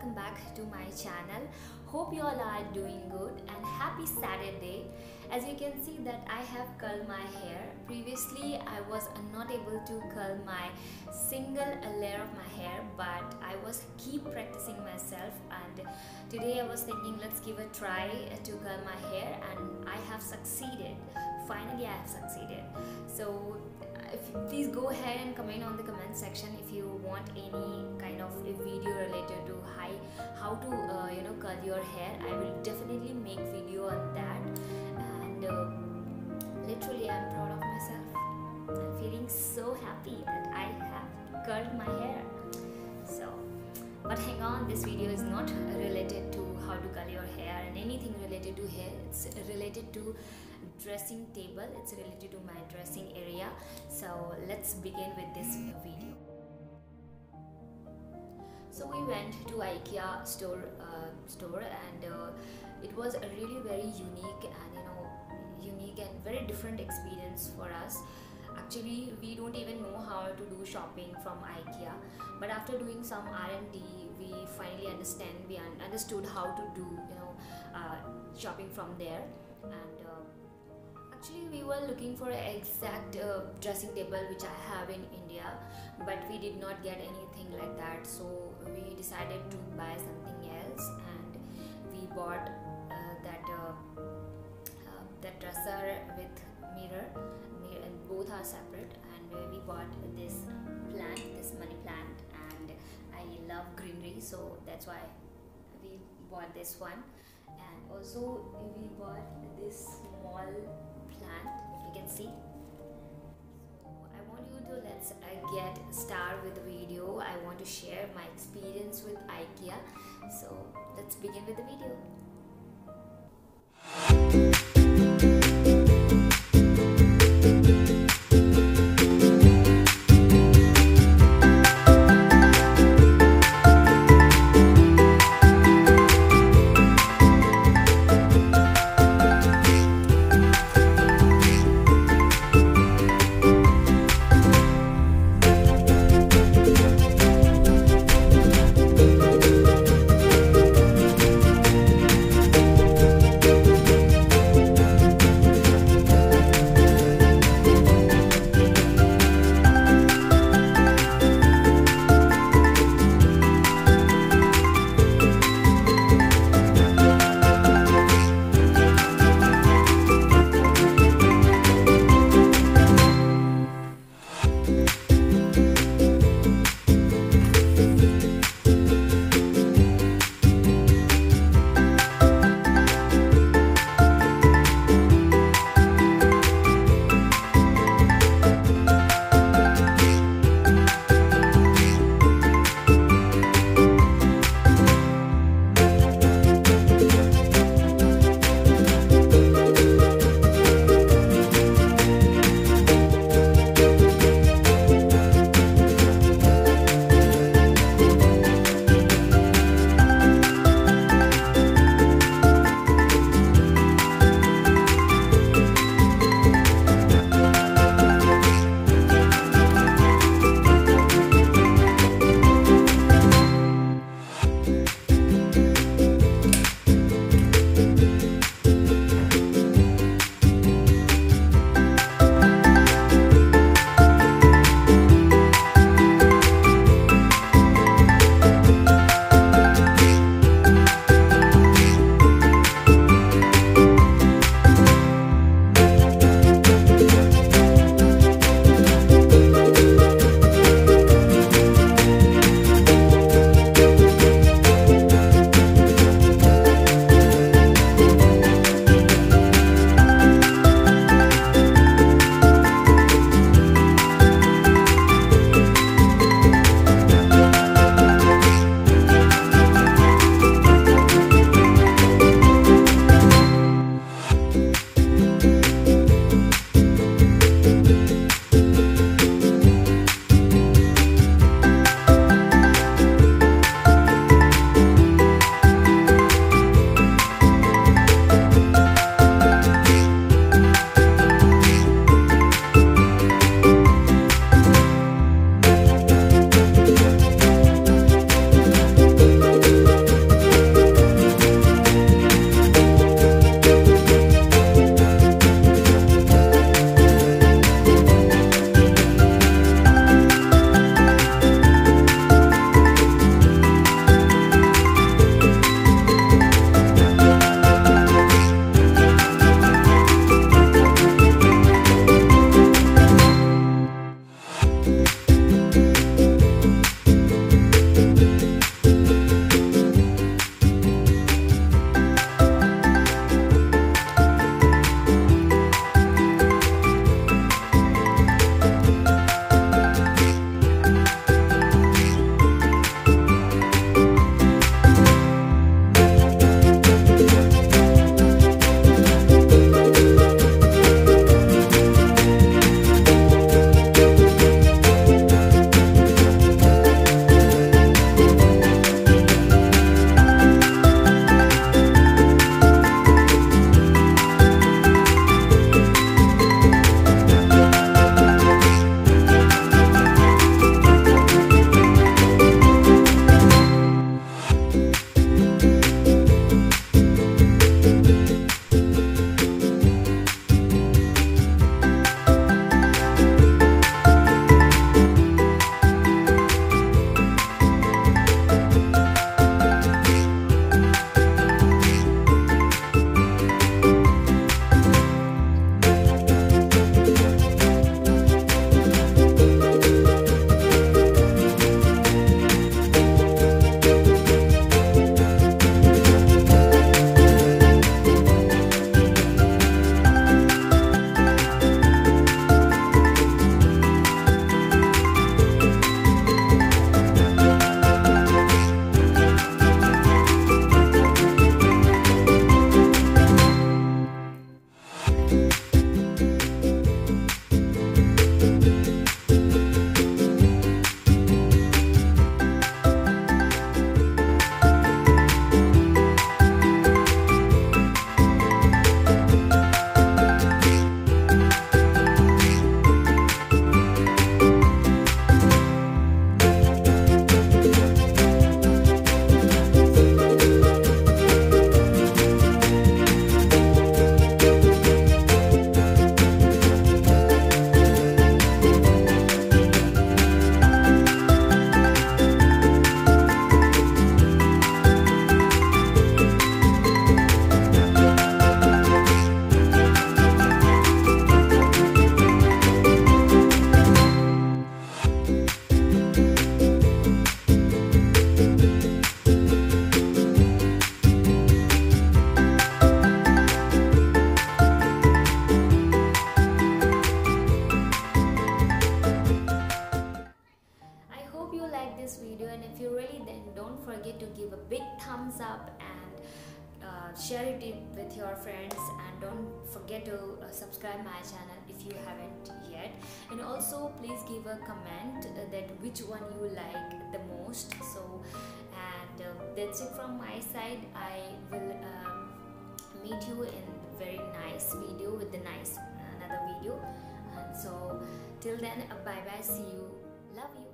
welcome back to my channel. Hope you all are doing good and happy Saturday. As you can see that I have curled my hair. Previously I was not able to curl my single layer of my hair, but I was keep practicing myself, and today I was thinking let's give a try to curl my hair, and I have succeeded. Finally I have succeeded. So please go ahead and comment on the comment section if you want any kind of a video related to how to curl your hair. I will definitely make video on that, and literally I'm proud of myself. I'm feeling so happy that I have curled my hair. So but hang on, this video is not related to how to curl your hair and anything related to hair. It's related to dressing table, it's related to my dressing area. So let's begin with this video. So we went to IKEA store and it was a really very unique and very different experience for us. Actually, we don't even know how to do shopping from IKEA, but after doing some R&D, we finally understood how to do shopping from there. And actually, we were looking for an exact dressing table which I have in India, but we did not get anything like that. So we decided to buy something else, and we bought that dresser with mirror, and both are separate. And we bought this plant, this money plant, and I love greenery, so that's why we bought this one. And also we bought this small plant, if you can see. So I want you to let's get started with the video. I want to share my experience with IKEA, so let's begin with the video. share it with your friends, and don't forget to subscribe my channel if you haven't yet. And also please give a comment that which one you like the most. So and that's it from my side. I will meet you in very nice video with the nice another video. And so till then, bye bye, see you, love you.